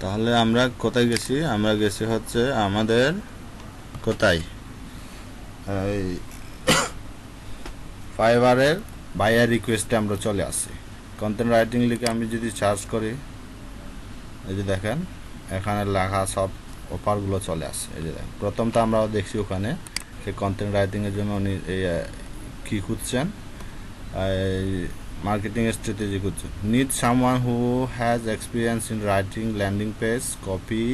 তাহলে আমরা কোথায় গেছি? আমরা গেছি হচ্ছে আমাদের কোথায়, এই ফাইবারের বায়ার রিকোয়েস্টে আমরা চলে আসি। কন্টেন্ট রাইটিং লিখে আমি যদি সার্চ করি, এই যে দেখেন এখানে লেখা সব অফারগুলো চলে আসে। এই যে দেখেন প্রথমটা আমরা দেখছি ওখানে যে কন্টেন্ট রাইটিংয়ের জন্য উনি এই কী খুঁজছেন, মার্কেটিং স্ট্র্যাটেজি খুঁজছেন। Need someone who has experience in writing landing page copy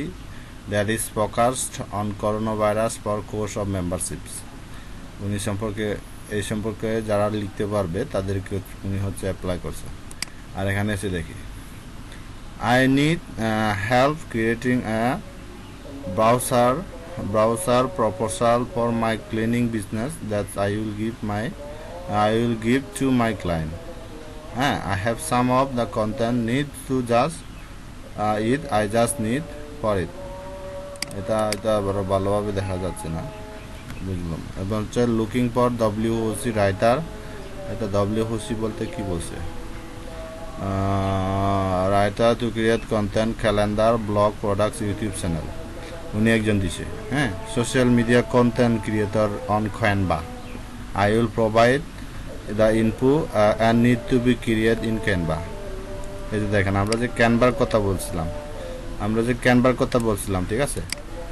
that is focused on corona virus for course of memberships. উনি সম্পর্কে এই সম্পর্কে যারা লিখতে পারবে তাদেরকে উনি হচ্ছে অ্যাপ্লাই করছে। আর এখানে এসে দেখি I need help creating a browser proposal for my cleaning business that I will give to my client. I have some of the content need to just I just need for it. এটা বড় ভালোভাবে দেখা যাচ্ছে না, বুঝলাম। এবং হচ্ছে looking for ডব্লিউওসি writer. এটা ডব্লিউওসি বলতে কি বলছে? Writer to create content, calendar, blog, products, YouTube channel. উনি একজন দিছে। Social media content creator on Canva. I will provide the info and need to be create in Canva. এই যে দেখেন আমরা যে ক্যানভার কথা বলছিলাম, ঠিক আছে।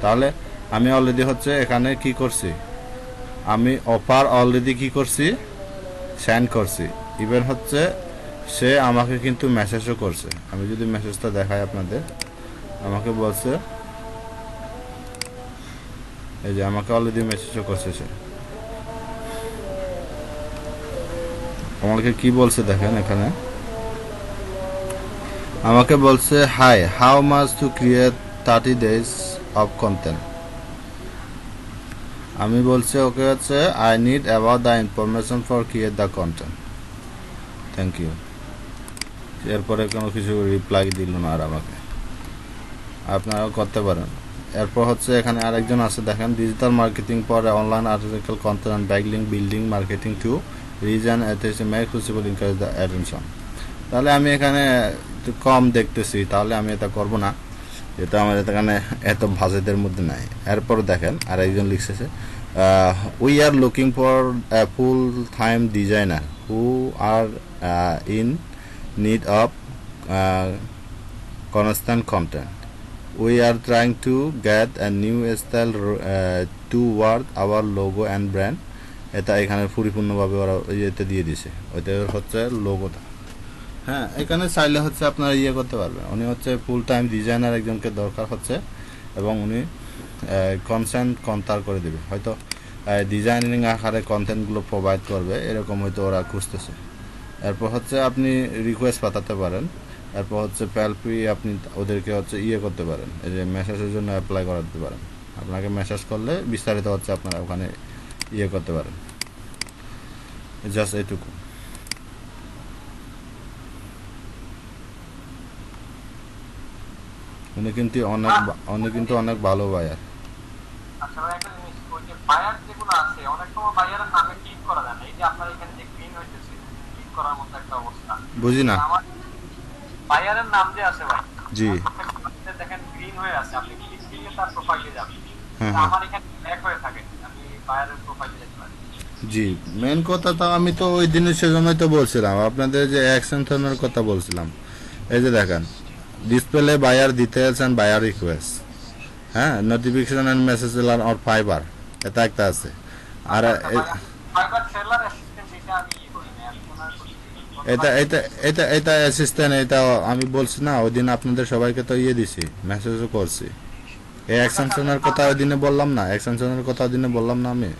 তাহলে আমি অলরেডি হচ্ছে এখানে কি করছি, আমি অফার অলরেডি কি করছি, সেন্ড করছি। ইভেন হচ্ছে সে আমাকে কিন্তু মেসেজও করছে। আমি যদি মেসেজটা দেখাই আপনাদের, আমাকে বলছে, এই যে আমাকে অলরেডি মেসেজও করছে সে। আমাকে কি বলছে দেখেন এখানে, আমাকে বলছে hi, how much to create 30 days of content. আমি বলছি ওকে হচ্ছে I need about the information for create the content, thank you. এরপরে কোনো কিছু রিপ্লাই দিল না আর আমাকে। আপনারাও করতে পারেন। এরপর হচ্ছে এখানে আরেকজন আছে দেখেন, digital marketing for online article content backlink building marketing to reason make possible encourage the attention. তাহলে আমি এখানে একটু কম দেখতেছি, তাহলে আমি এটা করব না, এটা আমার এখানে এত বাজেটের মধ্যে নাই। এরপর দেখেন আরেকজন লিখতেছে, we are looking for full time designer who are in need of constant content. We are trying to get a new style to work our logo and brand. এটা এখানে পরিপূর্ণভাবে ওরা ইয়েতে দিয়ে দিছে, ওইটা হচ্ছে লোগোটা। এখানে চাইলে হচ্ছে আপনারা ইয়ে করতে পারবেন। উনি হচ্ছে ফুল টাইম ডিজাইনার একজনকে দরকার হচ্ছে, এবং উনি কনসেন্ট কন্টার করে দেবে, হয়তো ডিজাইনিং আকারে কন্টেন্টগুলো প্রোভাইড করবে, এরকম হয়তো ওরা খুঁজতেছে। এরপর হচ্ছে আপনি রিকোয়েস্ট পাঠাতে পারেন। এরপর হচ্ছে প্যালপি আপনি ওদেরকে হচ্ছে ইয়ে করতে পারেন, এই যে মেসেজের জন্য অ্যাপ্লাই করাতে পারেন। আপনাকে মেসেজ করলে বিস্তারিত হচ্ছে আপনারা ওখানে ইয়ে করতে পারেন। জাস্ট এইটুকু। উনি কিন্তু অনেক ভালো বায়ার। আচ্ছা ভাই, একটা জিনিস, ওই যে বায়ার যেগুলো আছে অনেক সময় বায়ারের নামে ক্লিক করা যায় না। এই যে আপনার এখানে যে গ্রিন হইতেছে, ক্লিক করার মতো একটা অবস্থা। বুঝি না। আমার বায়ারের নাম যে আছে ভাই, জি, দেখেন গ্রিন হয়ে আছে, আপনি ক্লিক দিলে তার প্রোফাইলে যাবেন। হ্যাঁ হ্যাঁ আমার এখানে ব্ল্যাক হয়ে থাকে, আমি বায়ারের প্রোফাইলে যেতে পারি। জি। মেন কথা তো আমি তো ওই দিনের সেজন্যই তো বলছিলাম আপনাদের যে অ্যাকশনের কথা বলছিলাম। এই যে দেখেন display buyer details and buyer request, notification and message or Fiverr, এটা একটা আছে। আর ফাইবার সেলার অ্যাসিস্ট্যান্ট, এটা আমি ইয়ে করি না, আমি মনে হয় এটা এটা এটা এটা অ্যাসিস্ট্যান্ট, এটা আমি বলছি না ওই দিন আপনাদের সবাইকে তো ইয়ে দিছি, মেসেজও করছি। এই এক্সটেনশনের কথা ওই দিনে বললাম না, এক্সটেনশনের কথা ওই দিনে বললাম না আমি।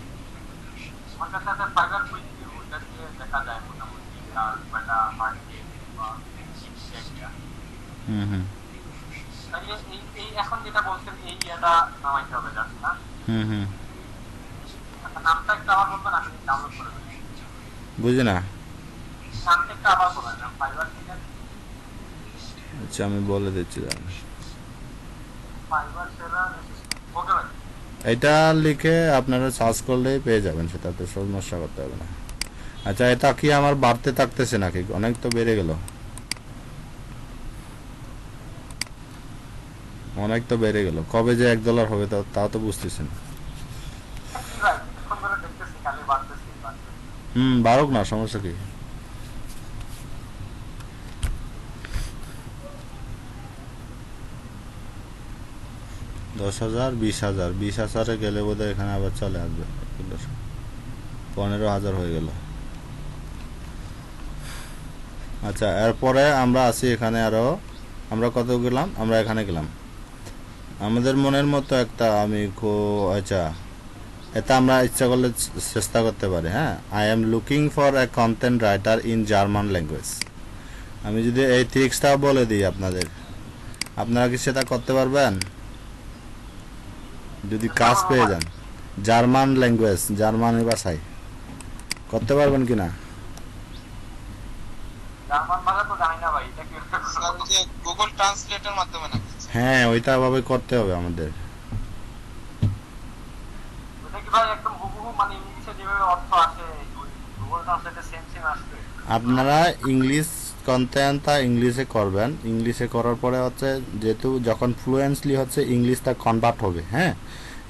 আমার কাছে একটা ফাইবার কুইক ভিউ, ওটা দিয়ে দেখা যায় মোটামুটি আর কয়টা মার্কেট বা একটা। হুম। তাহলে এই এখন যেটা বলছেন এই ইয়েটা নামাইতে হবে জাস্ট না? হুম। নামটা একটু আবার বলবেন, আমি ডাউনলোড করে দেবো। বুঝি না। নামটা একটু আবার বলেন, ফাইবার থেকে। আচ্ছা আমি বলে দিচ্ছি দাঁড়ান। ফাইবার সেলার ওকে ভাই। এটা লিখে আপনারা সার্চ করলেই পেয়ে যাবেন, সেটাতে সমস্যা করতে হবে না। আচ্ছা এটা কি আমার বাড়তে থাকতেছে নাকি? অনেক তো বেড়ে গেল। অনেক তো বেড়ে গেল, কবে যে $1 হবে তাও তো বুঝতেছেন। কি ভাই কিছুক্ষণ ধরে দেখতেছি খালি বাড়তেছি বাড়তেছি। বাড়ুক না, সমস্যা কি। 10,000, 20,000, 20,000-এ গেলে বোধহয় এখানে আবার চলে আসবে। 15,000 হয়ে গেল। আচ্ছা, এরপরে আমরা আছি এখানে আরো, আমরা কত গেলাম, আমরা এখানে গেলাম। আমাদের মনের মতো একটা আচ্ছা, এটা আমরা ইচ্ছা করলে চেষ্টা করতে পারি। হ্যাঁ, I am looking for A content writer in German language. আমি যদি এই ট্রিক্সটা বলে দিই আপনাদের, আপনারা কি সেটা করতে পারবেন যদি কাজ পেয়ে যান? জার্মান ল্যাঙ্গুয়েজ, জার্মানি ভাষায় করতে পারবেন কিনা? জার্মান ভাষা তো জানি না ভাই, এটা কি স্যার ওই যে গুগল ট্রান্সলেটের মাধ্যমে নাকি? হ্যাঁ, ওইটা ভাবে করতে হবে আমাদের। ওটা কি ভাই একদম হুবহু মানে ইংলিশে যেভাবে অর্থ আসে ওই গুগল ট্রান্সলেটে সেম সেম আসবে? আপনারা ইংলিশ কন্টেন্টটা ইংলিশে করবেন, ইংলিশে করার পরে হচ্ছে যেহেতু যখন ফ্লুয়েন্টলি হচ্ছে ইংলিশটা কনভার্ট হবে। হ্যাঁ,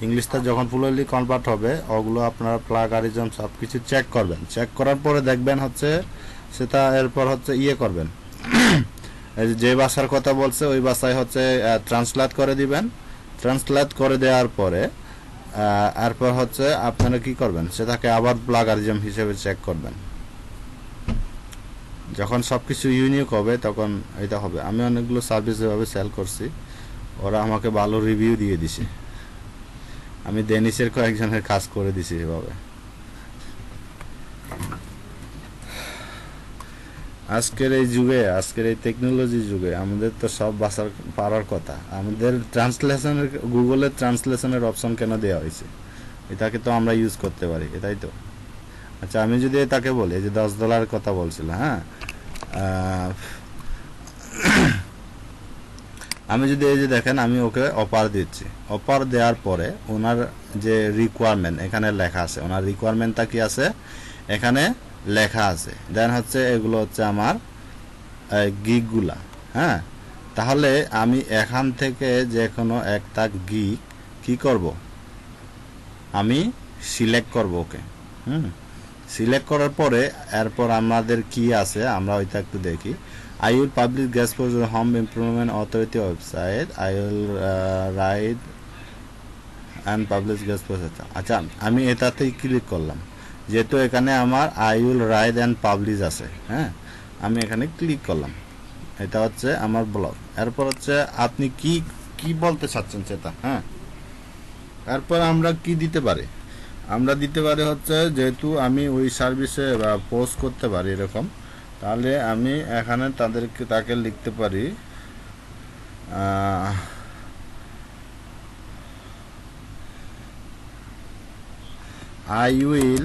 ইংলিশটা যখন ফুললি কনভার্ট হবে ওগুলো আপনারা প্লাগারিজম সব কিছু চেক করবেন, চেক করার পরে দেখবেন হচ্ছে সেটা এরপর হচ্ছে করবেন এই যে ভাষার কথা বলছে ওই ভাষায় হচ্ছে ট্রান্সলেট করে দিবেন। ট্রান্সলেট করে দেওয়ার পরে এরপর হচ্ছে আপনারা কি করবেন, সেটাকে আবার প্লাগারিজম হিসেবে চেক করবেন। যখন সব কিছু ইউনিক হবে তখন এটা হবে। আমি অনেকগুলো সার্ভিস এভাবে সেল করছি, ওরা আমাকে ভালো রিভিউ দিয়ে দিছে। আমি ডেনিসের কয়েকজনের কাজ করে দিছি এভাবে। আজকের এই যুগে, আজকের এই টেকনোলজি যুগে আমাদের তো সব ভাষার পারার কথা। আমাদের ট্রান্সলেশনের, গুগলের ট্রান্সলেশনের অপশন কেন দেওয়া হয়েছে? এটাকে তো আমরা ইউজ করতে পারি, এটাই তো। আচ্ছা, আমি যদি তাকে বলি যে $10 কথা বলছিল, হ্যাঁ, আমি যদি এই যে দেখেন আমি ওকে অফার দিচ্ছি, অফার দেওয়ার পরে ওনার যে রিকোয়ারমেন্ট এখানে লেখা আছে, ওনার রিকোয়ারমেন্টটা কি আছে এখানে লেখা আছে। দেন হচ্ছে এগুলো হচ্ছে আমার গিকগুলা। হ্যাঁ, তাহলে আমি এখান থেকে যে কোনো একটা গিক কি করব, আমি সিলেক্ট করব ওকে। সিলেক্ট করার পরে এরপর আমাদের কি আছে আমরা ওইটা একটু দেখি। I will publish guest post on Home Improvement Authority website. I will write and publish guest post. আচ্ছা, আমি এটাতেই ক্লিক করলাম, যেহেতু এখানে আমার I will write and publish আছে। হ্যাঁ, আমি এখানে ক্লিক করলাম, এটা হচ্ছে আমার ব্লগ। এরপর হচ্ছে আপনি কি কি বলতে চাচ্ছেন সেটা। হ্যাঁ, এরপর আমরা কি দিতে পারি, আমরা দিতে পারি হচ্ছে যেহেতু আমি ওই সার্ভিসে পোস্ট করতে পারি এরকম, তাহলে আমি এখানে তাকে লিখতে পারি I will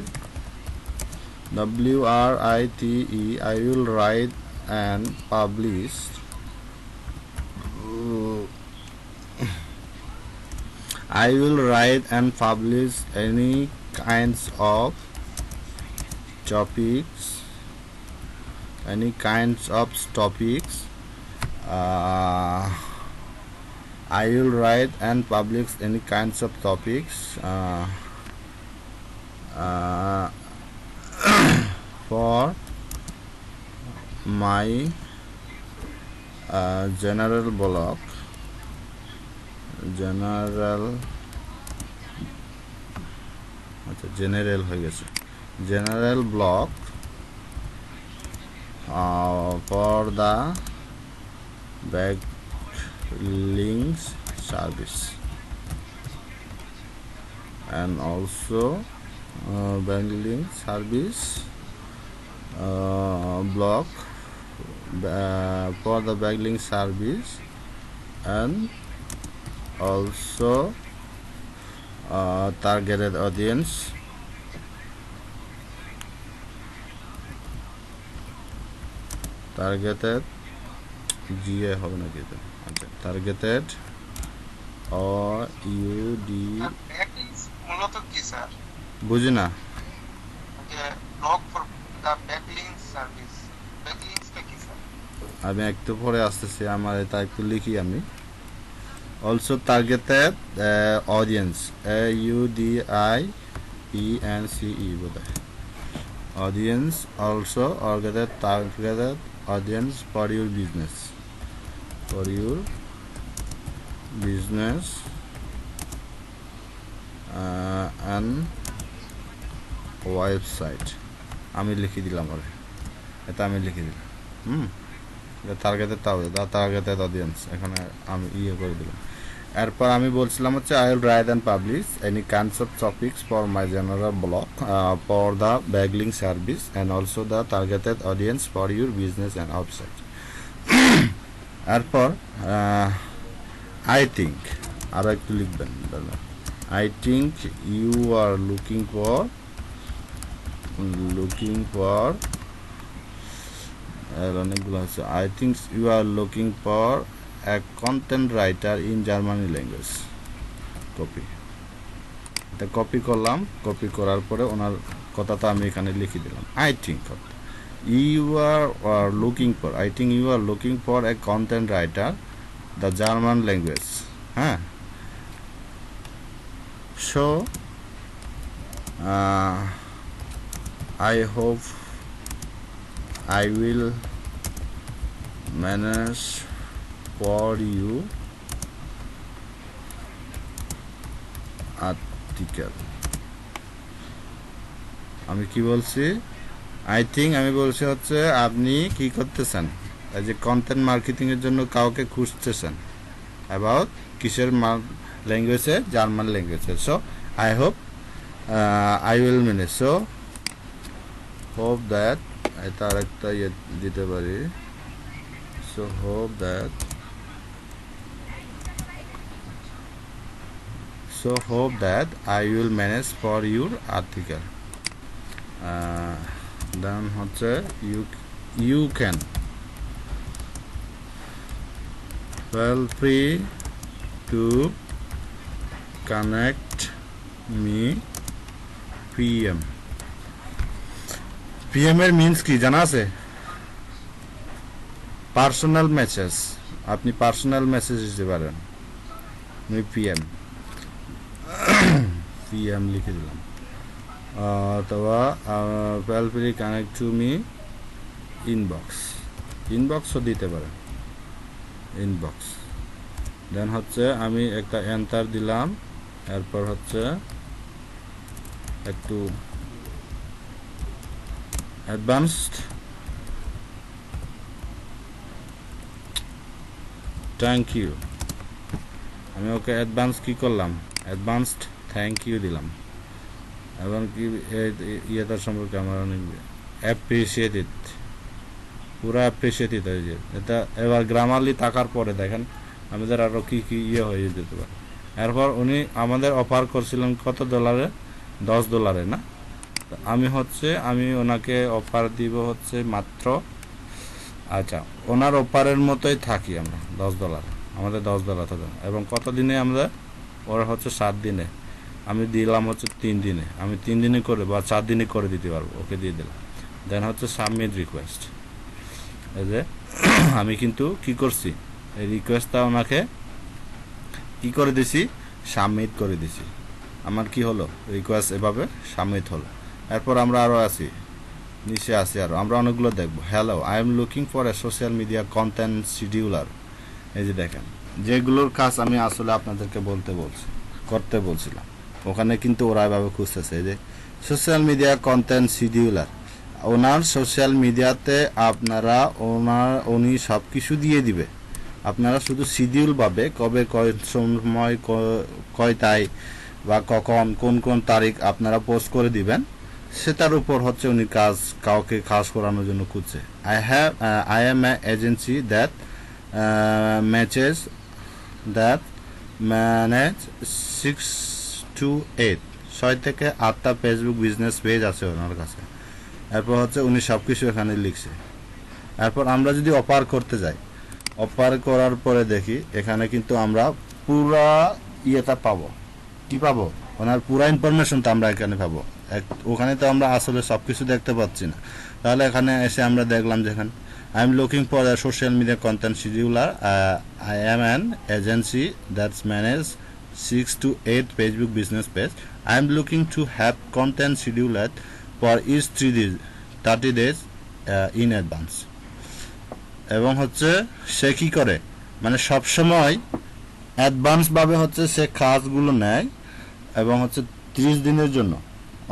I will write and publish I will write and publish any kinds of topics I will write and publish any kinds of topics for my general blog, general হয়ে গেছে, general blog for the backlinks service and also backlink service blog for the backlink service and also targeted audience targeted GA হবে নাকি এটা? আচ্ছা, targeted OUD backlinks মূলত কি sir? বুঝি না। যে blog for the backlink service, ব্যাকলিংকসটা কি স্যার? আমি একটু পরে আসতেছি, আমার এটা একটু লিখি আমি। Also targeted audience, AUDIENCE বোধহয় audience, also targeted audience for your business and website. আমি লিখে দিলাম এটা আমি লিখে দিলাম টার্গেটেড অডিয়েন্স এখানে আমি করে দিলাম। এরপর আমি বলছিলাম হচ্ছে I will write and publish any kinds of topics for my general blog for the backlink service and also the targeted audience for your business and website. এরপর আই থিঙ্ক আরও একটু লিখবেন, I think you are looking for I think you are looking for a content writer in German language. Copy. এটা copy করলাম, copy করার পরে ওনার কথাটা আমি এখানে লিখে দিলাম। I think you are looking for a content writer the German language. হ্যাঁ, so I hope I will manage for you article. আমি কি বলছি? আই থিঙ্ক আমি বলছি হচ্ছে আপনি কি করতেছেন, এই যে কন্টেন্ট মার্কেটিং এর জন্য কাউকে খুঁজতেছেন অ্যাবাউট কিসের ল্যাঙ্গুয়েজে, জার্মান ল্যাঙ্গুয়েজে। So I hope I will manage. So hope that এটা আর একটা দিতে পারি। So hope that I will manage for your article. Then হচ্ছে you can feel free to connect me PM. PM এর মিন্স কি জানা আছে? পার্সোনাল মেসেজ, আপনি পার্সোনাল মেসেজ দিতে পারেন। আমি PM লিখে দিলাম। অথবা feel free connect to me ইনবক্সও দিতে পারেন, ইনবক্স। দেন হচ্ছে আমি একটা এন্টার দিলাম। এরপর হচ্ছে একটু অ্যাডভান্সড থ্যাংক ইউ, আমি ওকে অ্যাডভান্স কি করলাম, অ্যাডভান্সড থ্যাংক ইউ দিলাম। এবং কি ইয়েটার সম্পর্কে আমার অনেক অ্যাপ্রিসিয়েটেড, পুরো অ্যাপ্রিসিয়েটেড হয়ে যায় এটা। এবার গ্রামারলি থাকার পরে দেখেন আমাদের আরও কি কি হয়ে যেতে পারে। এরপর উনি আমাদের অফার করছিলেন কত ডলারে, $10 না? আমি ওনাকে অফার দিব হচ্ছে মাত্র, আচ্ছা ওনার অফারের মতোই থাকি আমরা, $10, আমাদের $10 থাকে। এবং কত দিনে আমরা, ওরা হচ্ছে 7 দিনে, আমি দিলাম হচ্ছে 3 দিনে। আমি 3 দিনে করে বা 4 দিনে করে দিতে পারবো, ওকে দিয়ে দিলাম। দেন হচ্ছে সাবমিট রিকোয়েস্ট। এই যে আমি কিন্তু কি করছি, এই রিকোয়েস্টটা ওনাকে কি করে দিছি, সাবমিট করে দিছি। আমার কি হলো, রিকোয়েস্ট এভাবে সাবমিট হলো। এরপর আমরা আরও আছি, নিচে আসি আরও, আমরা অনেকগুলো দেখবো। Hello, I am looking for A social media content scheduler. এই যে দেখেন, যেগুলোর কাজ আমি আসলে আপনাদেরকে করতে বলছিলাম, ওখানে কিন্তু ওরা এভাবে খুঁজতেছে। এই যে সোশ্যাল মিডিয়া কন্টেন্ট শিডিউলার, ওনার সোশ্যাল মিডিয়াতে উনি সব কিছু দিয়ে দিবে। আপনারা শুধু শিডিউল পাবে, কবে কয় সময় কয়টায় বা কখন কোন তারিখ আপনারা পোস্ট করে দিবেন, সেটার উপর হচ্ছে উনি কাউকে কাজ করানোর জন্য খুঁজছে। I M A agency that manage 6 to 8 থেকে 8টা ফেসবুক বিজনেস পেজ আছে ওনার কাছে। এরপর হচ্ছে উনি সব কিছু এখানে লিখছে। এরপর আমরা যদি অফার করতে যাই, অফার করার পরে দেখি এখানে কিন্তু আমরা পুরা ইয়েটা পাবো। কি পাবো, ওনার পুরা ইনফরমেশনটা আমরা এখানে পাবো। ওখানে তো আমরা আসলে সব কিছু দেখতে পাচ্ছি না। তাহলে এখানে এসে আমরা দেখলাম যেখানে I am looking for a social media content scheduler. I am an agency that manages 6 to 8 Facebook business page. I am looking to have content scheduled for each 30 days in advance. এবং হচ্ছে সে কি করে মানে সব সময় advance ভাবে হচ্ছে সে কাজগুলো নেয় এবং হচ্ছে 30 দিনের জন্য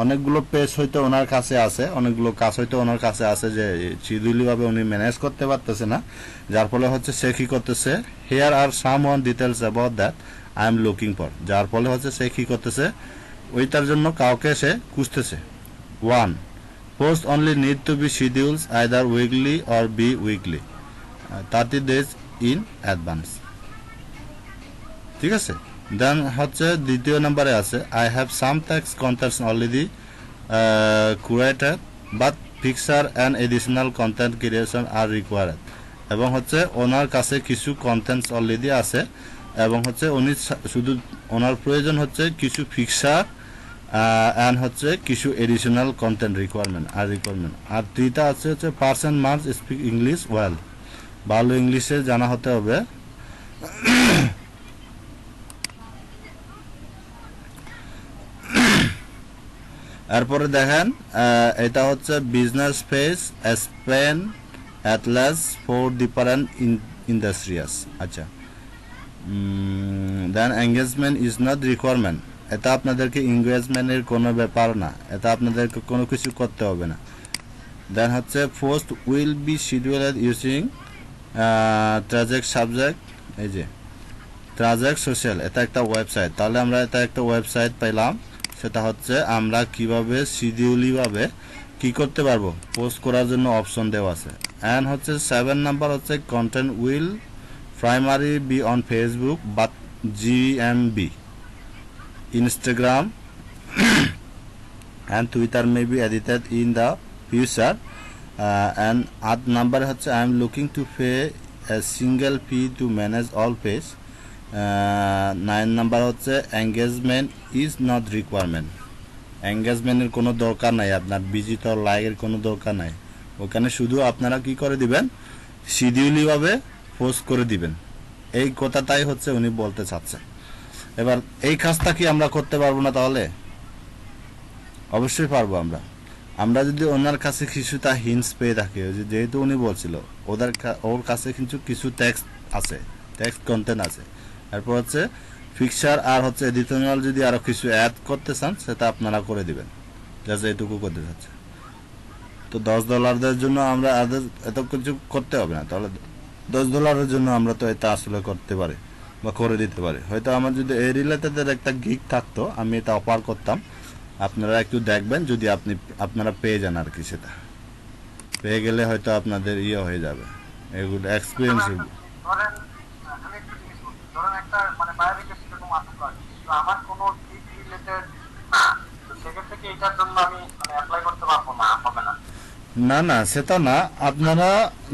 অনেকগুলো পেজ হয়তো ওনার কাছে আছে, অনেকগুলো কাজ হয়তো ওনার কাছে আছে যে শিডিউলিভাবে উনি ম্যানেজ করতে পারতেছে না, যার ফলে হচ্ছে সে কি করতেছে, here are some one details about that I am looking for, যার ফলে হচ্ছে সে কি করতেছে ওইটার জন্য কাউকে সে খুঁজতেছে। 1. Post only need to be schedules either weekly or be weekly 30 days in advance, ঠিক আছে। দেন হচ্ছে দ্বিতীয় নম্বরে আছে I have some text contents already curated but picture and additional content creation are required, এবং হচ্ছে ওনার কাছে কিছু কন্টেন্টস অলরেডি আছে এবং হচ্ছে উনি শুধু ওনার প্রয়োজন হচ্ছে কিছু পিকচার অ্যান্ড হচ্ছে কিছু এডিশনাল কন্টেন্ট রিকোয়ারমেন্ট। আর তিনটা আছে হচ্ছে person must speak English well, ভালো ইংলিশে জানা হতে হবে। এরপরে দেখেন এটা হচ্ছে business face Spain Atlas for different industrious. আচ্ছা, দেন এঙ্গেজমেন্ট ইজ নট রিকোয়ারমেন্ট, এটা আপনাদেরকে এঙ্গেজমেন্টের কোনো ব্যাপার না, এটা আপনাদেরকে কোনো কিছু করতে হবে না। দেন হচ্ছে post will be scheduled using traject subject, এই যে ট্রাজেক্ট সোশ্যাল, এটা একটা ওয়েবসাইট, তাহলে আমরা এটা একটা ওয়েবসাইট পাইলাম, সেটা হচ্ছে আমরা কিভাবে শিডিউলিভাবে কি করতে পারবো, পোস্ট করার জন্য অপশন দেওয়া আছে। অ্যান্ড হচ্ছে 7 নাম্বার হচ্ছে content will primary be on Facebook but GMB Instagram and Twitter may be edited in the future. And 8 number হচ্ছে I am looking to pay a single fee to manage all page. 9 number হচ্ছে engagement is not requirement, এঙ্গেজমেন্টের কোনো দরকার নাই, আপনার digital লাইকের কোনো দরকার নাই, ওখানে শুধু আপনারা কি করে দিবেন, শিডিউলিভাবে পোস্ট করে দিবেন, এই কথাটাই হচ্ছে উনি বলতে চাচ্ছেন। এবার এই কাজটা কি আমরা করতে পারবো না? তাহলে অবশ্যই পারবো আমরা যদি ওনার কাছে কিছুটা হিন্টস পেয়ে থাকি, যেহেতু উনি বলছিল ওর কাছে কিন্তু কিছু টেক্সট আছে, টেক্সট কন্টেন্ট আছে, তারপর হচ্ছে পিকচার আর হচ্ছে এডিটোরিয়াল যদি আরো কিছু অ্যাড করতে চান সেটা আপনারা করে দিবেন, জাস্ট এইটুকু করতে চাচ্ছে। তো $10 জন্য আমরা এত কিছু করতে হবে না, তাহলে $10 জন্য আমরা তো এটা আসলে করতে পারি বা করে দিতে পারি। হয়তো আমার যদি এই রিলেটেড একটা গিগ থাকতো আমি এটা অফার করতাম, আপনারা একটু দেখবেন, যদি আপনারা পেয়ে যান আর কি, সেটা পেয়ে গেলে হয়তো আপনাদের ইয়ে হয়ে যাবে, এগুলো এক্সপিরিয়েন্স হবে। ধরেন আমি একটু জিনিস বলছি, ধরেন একটা মানে বাইরে গেছে এরকম আসতে পারে, তো আমার কোনো গিগ রিলেটেড না, তো সেক্ষেত্রে কি এটার জন্য আমি মানে অ্যাপ্লাই করতে পারবো না, হবে না? না সেটা না, আপনারা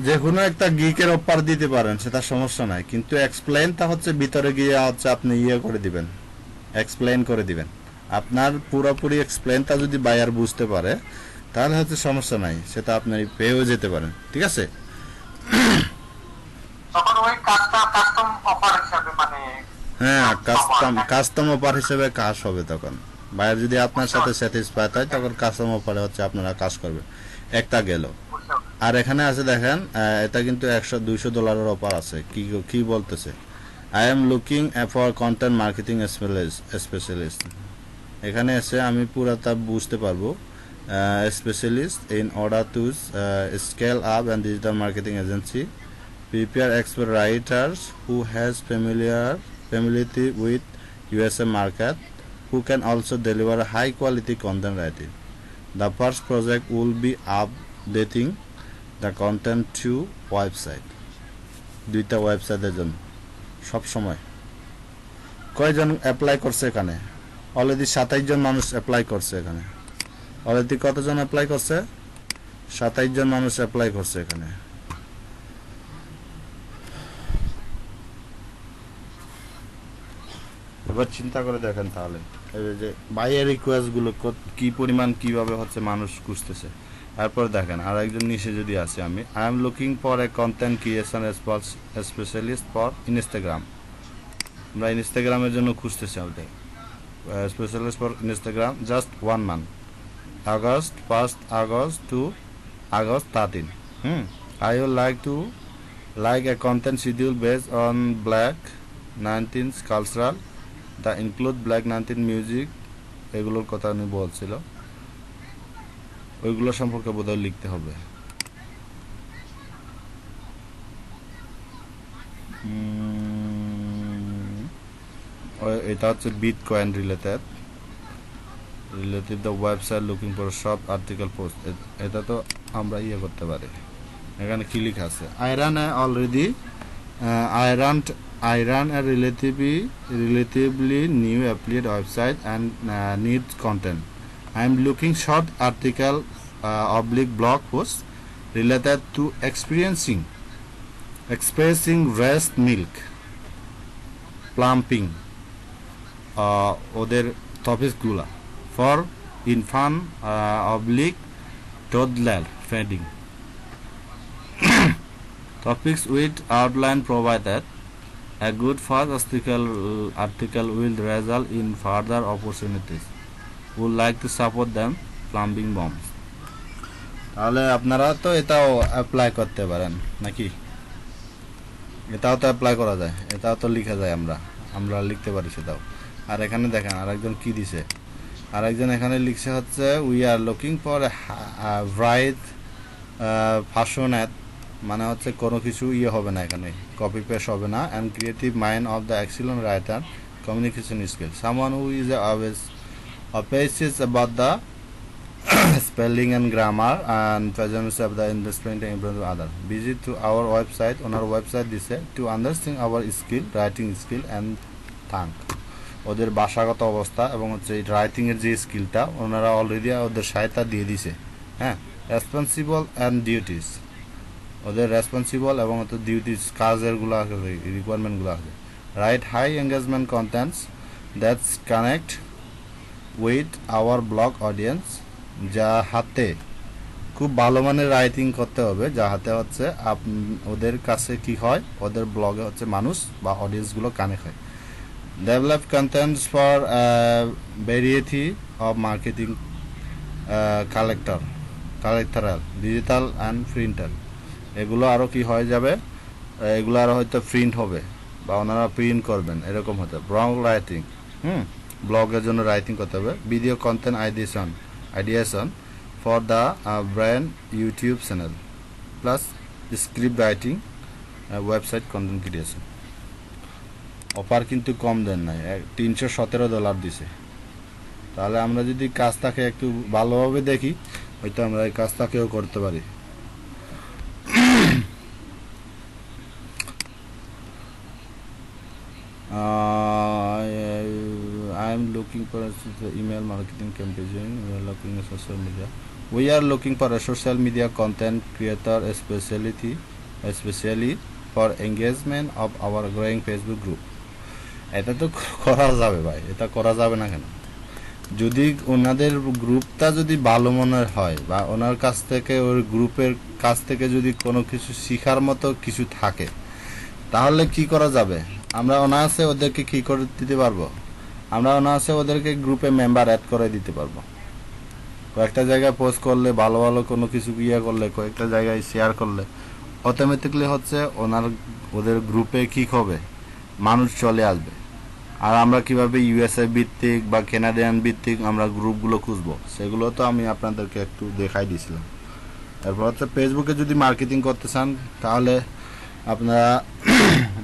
যে কোনো একটা গিকের অফার দিতে পারেন, সেটা সমস্যা নাই, কিন্তু এক্সপ্লেইনটা হচ্ছে ভিতরে গিয়ে হচ্ছে আপনি ইয়ে করে দিবেন, এক্সপ্লেইন করে দিবেন। আপনার পুরোপুরি এক্সপ্লেইনটা যদি বায়ার বুঝতে পারে তাহলে হচ্ছে সমস্যা নাই, সেটা আপনি পেয়েও যেতে পারেন, ঠিক আছে। তখন ওই কাজটা কাস্টম অফার হিসাবে মানে হ্যাঁ, কাস্টম অফার হিসেবে কাজ হবে তখন। বায়ার যদি আপনার সাথে স্যাটিসফাইড হয় তখন কাস্টম অফারে হচ্ছে আপনারা কাজ করবে। একটা গেল, আর এখানে আছে দেখেন এটা কিন্তু $100-200 অফার আছে। কি বলতেছে, I am looking for content marketing specialist. এখানে এসে আমি পুরাটা বুঝতে পারবো, specialist in order to scale up and digital marketing agency, prepare expert writers who has familiarity with USA market, who can also deliver high quality content writing. The first project will be updating the content to website. দুইটা ওয়েবসাইটের জন্য সব সময়। কয়জন apply করছে এখানে? Already 27 জন মানুষ apply করছে এখানে। অলরেডি কতজন অ্যাপ্লাই করছে? 27 জন মানুষ অ্যাপ্লাই করছে এখানে। এবার চিন্তা করে দেখেন তাহলে এই যে বাইয়ের রিকোয়েস্ট গুলো কি পরিমাণ কিভাবে হচ্ছে মানুষ খুঁজতেছে। তারপর দেখেন আর একজন নিচে যদি আসি আমি, I am looking for A content creation specialist for Instagram. আমরা ইনস্টাগ্রামের জন্য খুঁজতেছি আমাদের specialist for Instagram, just 1 month, August 1st August to August 13. I would like a content schedule based on Black 19's cultural, the include Black 19 music, এগুলোর কথা উনি বলছিল, ওইগুলো সম্পর্কে বোধহয় লিখতে হবে। এটা হচ্ছে bitcoin related the website looking for shop article post, এটা তো আমরা ইয়ে করতে পারি। এখানে কি লেখা আছে, I run a relatively new affiliate website and needs content. I am looking short article blog posts related to expressing breast milk, plumping, ওদের টপিকসগুলা for infant toddler feeding. Topics with outline provided. A good first article will result in further opportunities. Would like to support them. Plumbing bombs. তাহলে আপনারা তো এটাও apply করতে পারেন নাকি? এটাও তো অ্যাপ্লাই করা যায়, এটাও তো লেখা যায়, আমরা লিখতে পারি সেটাও। আর এখানে দেখেন আরেকজন কি দিছে, আরেকজন এখানে লিখছে হচ্ছে we are looking for bright fashion ad, মানে হচ্ছে কোনো কিছু ইয়ে হবে না, এখানে কপি পেস্ট হবে না। And creative mind of the excellent writer, communication skill, someone who is always appreciates about the spelling and grammar and presence of the investment and other. Visit to our website, on our website দিছে to understand our skill, writing skill and thank, ওদের ভাষাগত অবস্থা এবং হচ্ছে writing এর যে স্কিলটা ওনারা অলরেডি ওদের সহায়তা দিয়ে দিছে। হ্যাঁ, রেসপন্সিবল অ্যান্ড ডিউটিস, ওদের রেসপন্সিবল এবং হচ্ছে ডিউটিস কাজেরগুলো আছে, রিকোয়ারমেন্টগুলো আছে। Right high engagement contents that's connect with our blog audience, যা হাতে খুব ভালো মানের রাইটিং করতে হবে, যা হাতে হচ্ছে ওদের কাছে কি হয়, ওদের ব্লগে হচ্ছে মানুষ বা অডিয়েন্সগুলো কানেক্ট হয়। Develop contents for variety of marketing collateral, digital and printer, এগুলো আরও কি হয়ে যাবে, এগুলো আরও হয়তো প্রিন্ট হবে বা ওনারা প্রিন্ট করবেন, এরকম হতে। ব্লগ রাইটিং, ব্লগের জন্য রাইটিং করতে হবে। Video content ideation for the brand YouTube channel, plus script writing, website content creation. Offer কিন্তু কম দেন নাই, $317 দিছে। তাহলে আমরা যদি কাজটাকে একটু ভালোভাবে দেখি হয়তো আমরা এই কাজটাকেও করতে পারি। I am looking for email marketing campaign. We are looking at social media. We are looking for a social media content creator, especially for engagement of our growing Facebook group. এটা তো করা যাবে ভাই, এটা করা যাবে না কেন? যদি ওনাদের গ্রুপটা যদি ভালো মনের হয় বা ওনার কাছ থেকে ওই গ্রুপের কাছ থেকে যদি কোনো কিছু শেখার মতো কিছু থাকে, তাহলে কি করা যাবে? আমরা অনায়াসে ওদেরকে কি করে দিতে পারবো, আমরা অনায়াসে ওদেরকে গ্রুপে মেম্বার অ্যাড করে দিতে পারবো। কয়েকটা জায়গায় পোস্ট করলে, ভালো ভালো কোনো কিছু ইয়ে করলে, কয়েকটা জায়গায় শেয়ার করলে অটোমেটিকলি হচ্ছে ওদের গ্রুপে কি হবে, মানুষ চলে আসবে। আর আমরা কিভাবে ইউএসএ ভিত্তিক বা কানাডিয়ান ভিত্তিক আমরা গ্রুপগুলো খুঁজবো, সেগুলো তো আমি আপনাদেরকে একটু দেখাই দিয়েছিলাম। তারপর হচ্ছে ফেসবুকে যদি মার্কেটিং করতে চান তাহলে আপনারা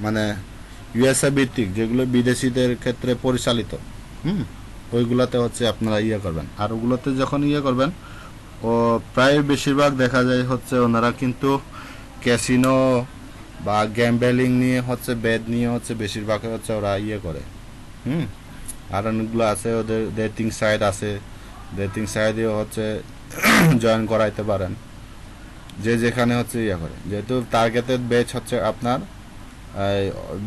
মানে ইউএসএ ভিত্তিক যেগুলো বিদেশিদের ক্ষেত্রে পরিচালিত, ওইগুলোতে হচ্ছে আপনারা ইয়ে করবেন। আর ওগুলোতে যখন ইয়ে করবেন, ও প্রায় বেশিরভাগ দেখা যায় হচ্ছে ওনারা কিন্তু ক্যাসিনো বা গ্যাম্বেলিং নিয়ে হচ্ছে, বেড নিয়ে হচ্ছে বেশিরভাগ হচ্ছে ওরা ইয়ে করে। আর অনেকগুলো আছে, ওদের ডেটিং সাইট আছে, ডেটিং সাইটেও হচ্ছে জয়েন করাইতে পারেন, যে যেখানে হচ্ছে ইয়ে করে। যেহেতু টার্গেটেড বেচ হচ্ছে আপনার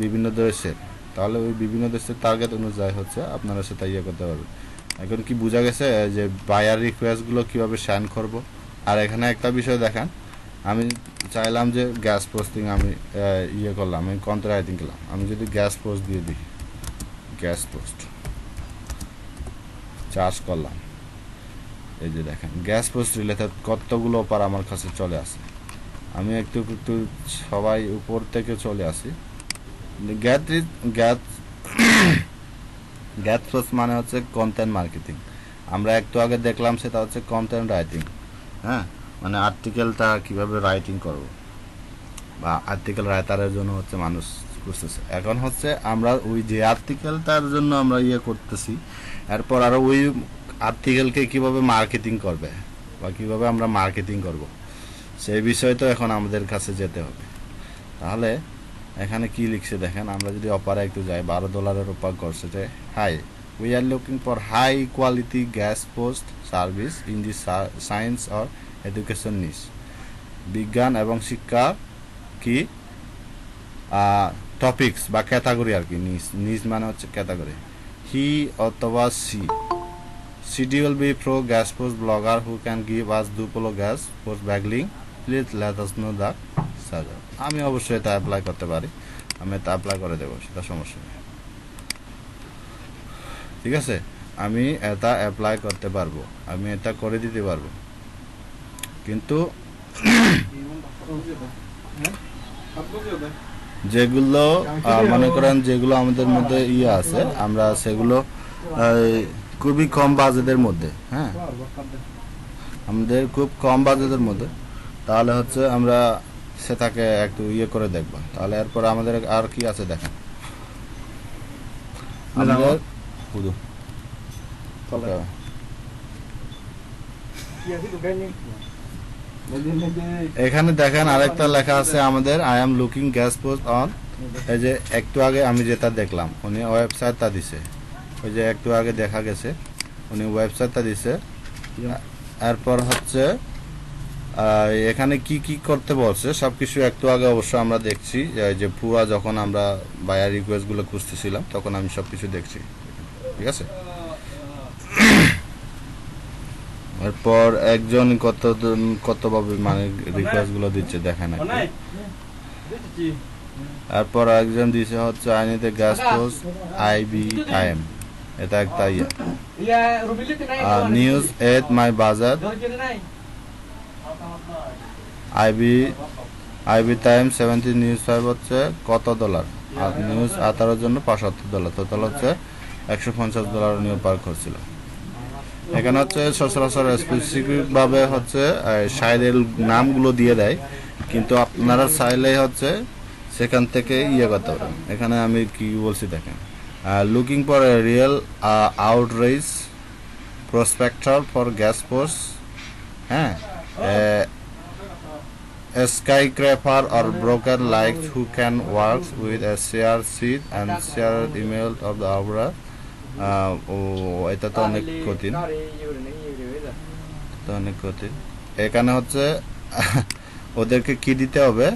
বিভিন্ন দেশের, তাহলে ওই বিভিন্ন দেশের টার্গেট অনুযায়ী হচ্ছে আপনারা সেটা ইয়ে করতে পারবেন। এখন কি বোঝা গেছে যে বায়ার রিকোয়েস্টগুলো কীভাবে সাইন করব, আর এখানে একটা বিষয় দেখেন, আমি চাইলাম যে গ্যাস পোস্টিং আমি ইয়ে করলাম, আমি কন্ট্রোল রাইটিং করলাম, আমি যদি গ্যাস পোস্ট দিয়ে দিই, গ্যাস পোস্ট চার্জ করলাম, এই যে দেখেন গ্যাস পোস্ট রিলেটেড কতগুলো অফার আমার কাছে চলে আসে। আমি একটু একটু সবাই উপর থেকে চলে আসি। গ্যাট গ্যাস গ্যাস পোস্ট মানে হচ্ছে কন্টেন্ট মার্কেটিং। আমরা একটু আগে দেখলাম সেটা হচ্ছে কন্টেন্ট রাইটিং, হ্যাঁ, মানে আর্টিকেলটা কিভাবে রাইটিং করব, বা আর্টিকেল রাইটারের জন্য হচ্ছে মানুষ করতেছে। এখন হচ্ছে আমরা ওই যে আর্টিকেলটার জন্য আমরা ইয়ে করতেছি, এরপর আরও ওই আর্টিকেলকে কিভাবে মার্কেটিং করবে বা কিভাবে আমরা মার্কেটিং করব, সেই বিষয় তো এখন আমাদের কাছে যেতে হবে। তাহলে এখানে কি লিখছে দেখেন, আমরা যদি অপারে একটু যাই, $12 অফার করছে যে hi, we are looking for high quality guest post service in the science or education niche. বিজ্ঞান এবং শিক্ষা কি টপিকস বা ক্যাটাগরি আর কি, নিজ নিজ মানে হচ্ছে ক্যাটাগরি। হি অথবা schedule be pro guest post blogger who can give us dofollow guest post backlink, please let us know the charges. আমি অবশ্যই এটা অ্যাপ্লাই করতে পারি, আমি এটা অ্যাপ্লাই করে দেবো, সেটা সমস্যা নেই, ঠিক আছে। আমি এটা অ্যাপ্লাই করতে পারবো, আমি এটা করে দিতে পারবো, কিন্তু যেগুলো মনে করেন যেগুলো আমাদের মধ্যে ইয়ে আছে, আমরা সেগুলো খুবই কম বাজেটের মধ্যে, হ্যাঁ, আমাদের খুব কম বাজেটের মধ্যে, তাহলে হচ্ছে আমরা সেটাকে একটু ইয়ে করে দেখবো। তাহলে এরপর আমাদের আর কি আছে দেখেন, আমাদের শুধু এখানে দেখেন আরেকটা লেখা আছে আমাদের, I am looking gas post on, এই যে একটু আগে আমি যেটা দেখলাম উনি ওয়েবসাইটটা দিছে, ওই যে একটু আগে দেখা গেছে উনি ওয়েবসাইটটা দিছে। এরপর হচ্ছে এখানে কি কি করতে বলছে সবকিছু একটু আগে অবশ্য আমরা দেখছি, যে পুরা যখন আমরা বায়ার রিকোয়েস্ট গুলো খুঁজতেছিলাম তখন আমি সবকিছু দেখছি, ঠিক আছে। এরপর একজন কতভাবে মানে রিকোয়েস্ট গুলো দিচ্ছে দেখেন একটু। এরপর একজন দিছে হচ্ছে I need a guest post IBIM, এটা একটা নিউজ এট মাই বাজার IB টাইম 70 নিউজ 5 হচ্ছে কত $, আর নিউজ 18 জন্য $75, টোটাল হচ্ছে $150 নিয়ে পার করছিল। এখানে হচ্ছে সচরাচর স্পেসিফিক ভাবে হচ্ছে সাইডের নামগুলো দিয়ে দেয়, কিন্তু আপনারা চাইলে হচ্ছে সেখান থেকে ইয়ে করতে পারেন। এখানে আমি কি বলছি দেখেন, looking for A real outreach prospector for gas post, হ্যাঁ, a skyscraper or broken lights who can work with a share sheet and share email of the aura. এটা তো অনেক কঠিন, এখানে হচ্ছে ওদেরকে কি দিতে হবে,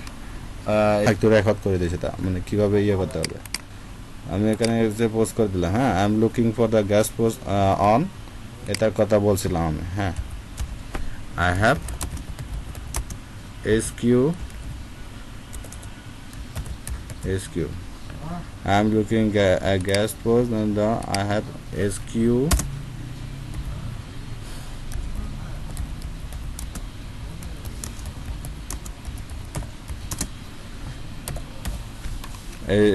একটু রেকর্ড করে দিয়েছে, তা মানে কিভাবে ইয়ে করতে হবে। আমি এখানে যে পোস্ট করে দিলাম, হ্যাঁ, I am looking for the gas post on, এটার কথা বলছিলাম আমি, হ্যাঁ, I have SQ I am looking at a gas post and I have SQ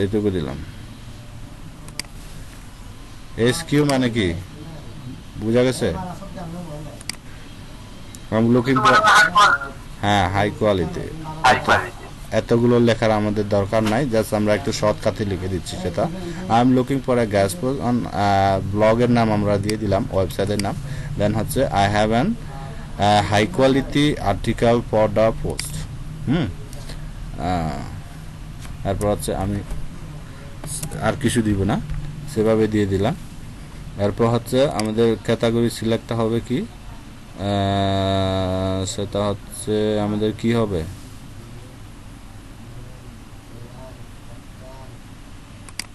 এটুকু দিলাম। SQ মানে কি বুঝা গেছে? I'm looking for, হ্যাঁ, হাই কোয়ালিটি। এতগুলো লেখার আমাদের দরকার নাই, জাস্ট আমরা একটু শর্টকাটে লিখে দিচ্ছি সেটা। I am looking for a guest post on, ব্লগের নাম আমরা দিয়ে দিলাম, ওয়েবসাইটের নাম। দেন হচ্ছে I have an high quality article for the post, তারপর হচ্ছে আমি আর কিছু দিব না, সেভাবে দিয়ে দিলাম। এরপর হচ্ছে আমাদের ক্যাটাগরি সিলেক্ট হবে কি, সেটা হচ্ছে আমাদের কি হবে,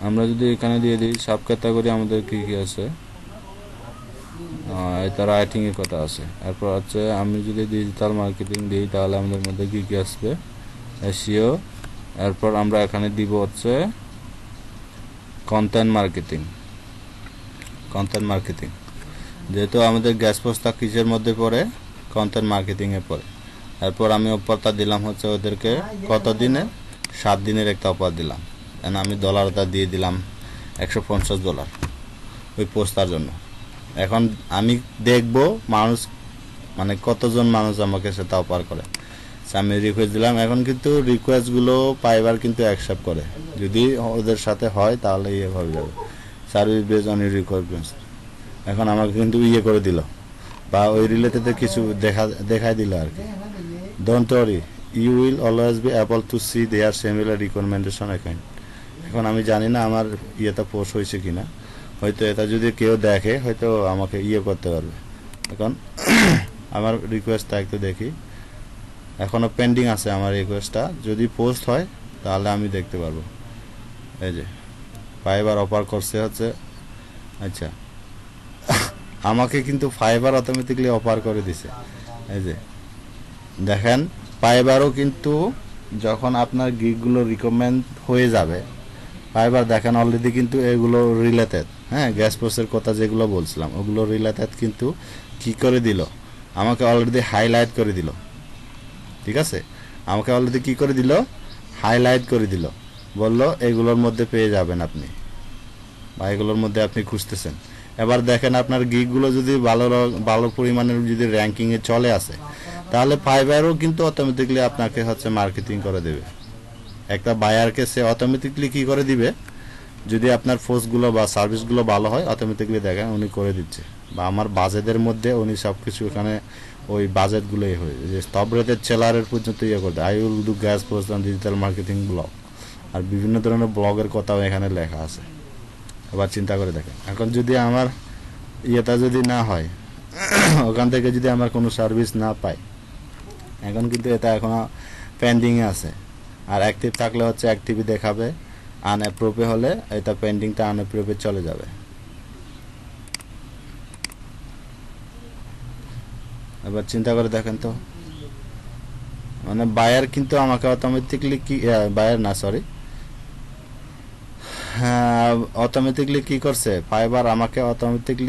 আমরা যদি এখানে দিয়ে দিই সব ক্যাটাগরি আমাদের কি কি আছে, এটা রাইটিং এর কথা আছে। এরপর হচ্ছে আমি যদি ডিজিটাল মার্কেটিং দিই তাহলে আমাদের মধ্যে কি কি আসবে, এসইও। এরপর আমরা এখানে দিব হচ্ছে কন্টেন্ট মার্কেটিং। যেহেতু আমাদের গ্যাস পোস্টটা কিসের মধ্যে পড়ে, কন্টেন্ট মার্কেটিং এ পড়ে। এরপর আমি অফারটা দিলাম হচ্ছে ওদেরকে কত দিনে, 7 দিনের একটা অফার দিলাম। আমি ডলারটা দিয়ে দিলাম $150 ওই পোস্টার জন্য। এখন আমি দেখব মানুষ মানে কতজন মানুষ আমাকে সেটা অফার করে। আমি রিকোয়েস্ট দিলাম। এখন কিন্তু রিকোয়েস্টগুলো পাইবার কিন্তু অ্যাকসেপ্ট করে, যদি ওদের সাথে হয় তাহলে হয়ে যাবে, সার্ভিস বেস অন রিকোয়ারমেন্টস। এখন আমাকে কিন্তু করে দিল, বা ওই রিলেটেড কিছু দেখাই দিল আর কি। Don't worry, you will always be able to see their similar recommendation account. এখন আমি জানি না আমার ইয়েটা পোস্ট হয়েছে কিনা, হয়তো এটা যদি কেউ দেখে হয়তো আমাকে করতে পারবে। এখন আমার রিকোয়েস্টটা একটু দেখি, এখনও পেন্ডিং আছে আমার রিকোয়েস্টটা। যদি পোস্ট হয় তাহলে আমি দেখতে পারবো। এই যে ফাইবার অফার করছে হচ্ছে, আচ্ছা আমাকে কিন্তু ফাইবার অটোমেটিকলি অফার করে দিছে। এই যে দেখেন, ফাইবারও কিন্তু যখন আপনার গিগগুলো রিকমেন্ড হয়ে যাবে, ফাইবার দেখেন অলরেডি কিন্তু এগুলো রিলেটেড, হ্যাঁ, গ্যাস পোস্টের কথা যেগুলো বলছিলাম ওগুলো রিলেটেড কিন্তু কি করে দিল, আমাকে অলরেডি হাইলাইট করে দিল। ঠিক আছে, আমাকে অলরেডি কি করে দিল, হাইলাইট করে দিল, বলল এগুলোর মধ্যে পেয়ে যাবেন আপনি, বা এগুলোর মধ্যে আপনি খুঁজতেছেন। এবার দেখেন আপনার গিগগুলো যদি ভালো পরিমাণের যদি র্যাঙ্কিংয়ে চলে আসে, তাহলে ফাইবারও কিন্তু অটোমেটিকলি আপনাকে হচ্ছে মার্কেটিং করে দেবে। একটা বায়ারকে সে অটোমেটিকলি কি করে দিবে, যদি আপনার পোস্টগুলো বা সার্ভিসগুলো ভালো হয় অটোমেটিকলি দেখেন উনি করে দিচ্ছে, বা আমার বাজেটের মধ্যে উনি সব কিছু এখানে ওই বাজেটগুলোই হয় যে টপ রেটেড সেলারের পর্যন্ত করতে, I will do guest post on digital marketing blog, আর বিভিন্ন ধরনের ব্লগের কথাও এখানে লেখা আছে। আবার চিন্তা করে দেখেন, এখন যদি আমার ইয়েটা যদি না হয়, ওখান থেকে যদি আমার কোনো সার্ভিস না পাই, এখন কিন্তু এটা এখনো পেন্ডিংয়ে আছে। আর অ্যাক্টিভ থাকলে হচ্ছে অ্যাক্টিভই দেখাবে, আনঅ্যাপ্রুভে হলে এটা পেন্ডিংটা আনঅ্যাপ্রুভে চলে যাবে। এবার চিন্তা করে দেখেন তো, মানে বায়ার কিন্তু আমাকে অটোমেটিকলি কি, বায়ার না সরি, অটোমেটিকলি কি করছে, ফাইবার আমাকে অটোমেটিকলি